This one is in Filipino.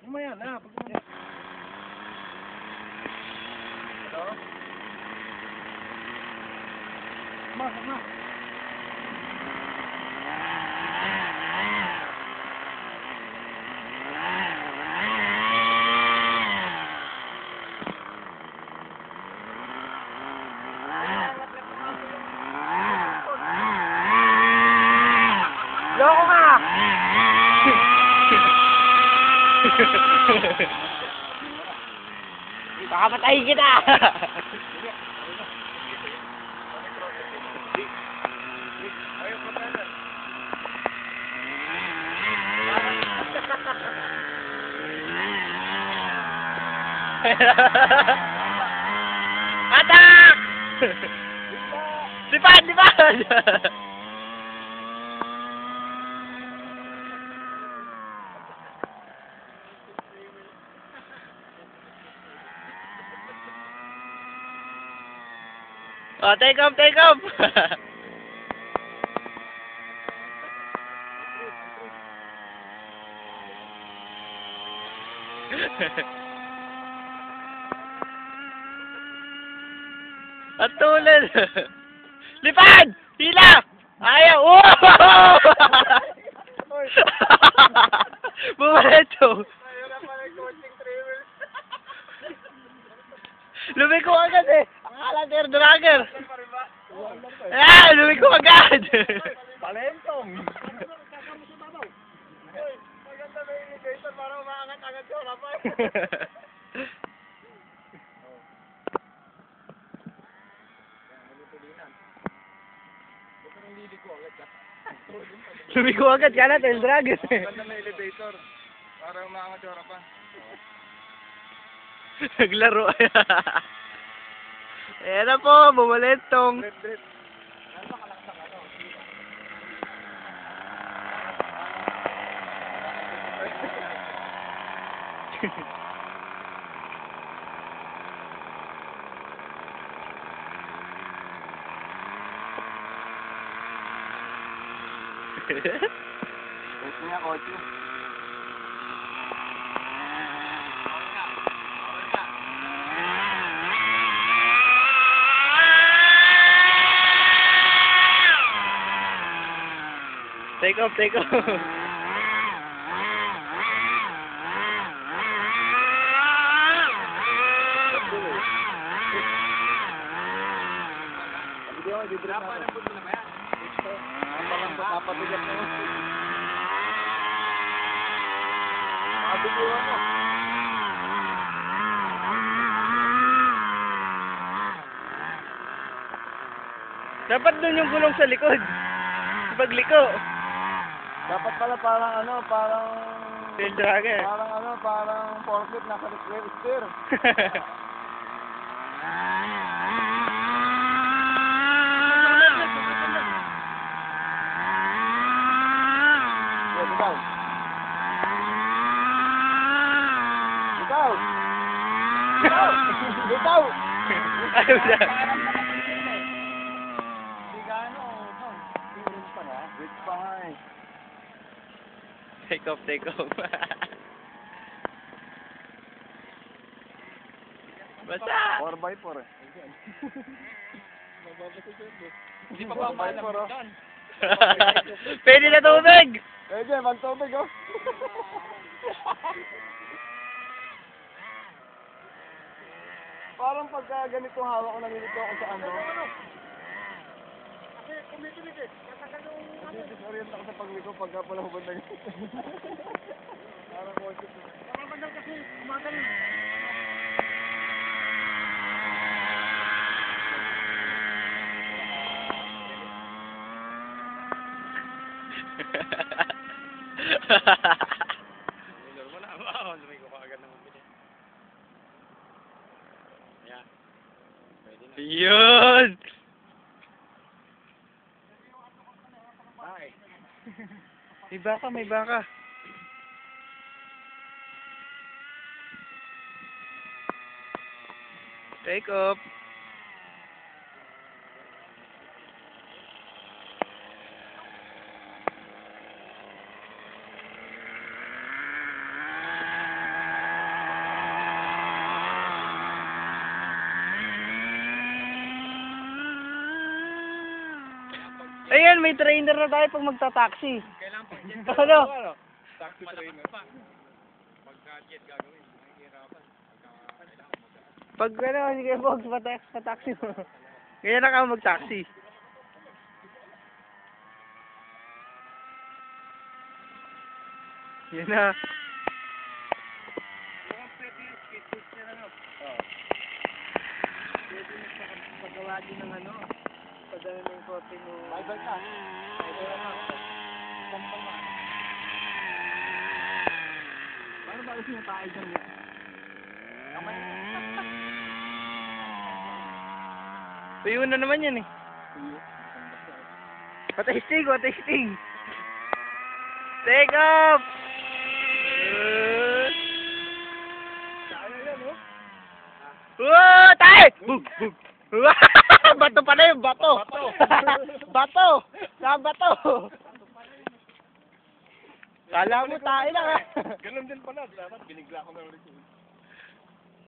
Umaya na. Hello? Sama. Loko ka! Baka patayin kita! Atak! Lipad! Oh, take off! At tulad! Lipad! Hila! Ayaw! Oh! Bumalito! Lumiko agad eh! Akala air dragger! Ah! Lumiko agad! Palentong! Maganda may indicator para umaangat agad siya. Kapay! Lumiko agad ka na, air dragger! Maganda may elevator para umaangat siya. Pa. Naglaro. Ayan na po, bumalentong. Drip. Ito niya, kotse. Take off. Napatigat na yun. Mabiguan mo. Dapat dun yung gulong sa likod. Pagliko. Dapat pala parang Tail dragger. parang forklift nasa steer. Bitaw! Ayaw na. Wait pa nga eh. Take off. Basta! 4x4 eh. Hindi pa ba maalam dyan? Pwede na tubig! Pwede, magtubig oh. Parang pagka ganito hawak ko, nalilito ako sa ano. Kasi kumikilig eh. Disorient ako sa pagliko pagka pala hubad na ganito. Parang kotse. Parang bandal kasi umagal. Normal na ako. Lumay ko kaagad ng mabili. Ayan. Pwede na. Yun! May baka. Take off. Ayan, may trainer na tayo pag magta-taxi. Kailangan pag jet Ano? Taxi trainer. Pagka jet gagawin, mahihirapan. Pag ano, sige box, pa-taxi mo. Kaya na ka mag-taxi. Yan na. Mukhang pwede yung speed booster ano. Pwede na sa paggawa din ng ano. Padala ng kote mo. Bible ka. Bible ka. Sampal na. Paano ba kasi natay dyan? Kamay na. Tuyo na naman yan eh. Patesting, patesting. Take off! Kaya yan oh. Whoa! Tay! Bug! Bug! Bato pa na yun! Bato! Bato! Bato! Sa bato! Kala mo tayo lang ah! Ganun din pala. Dapat binigla ko na ulit.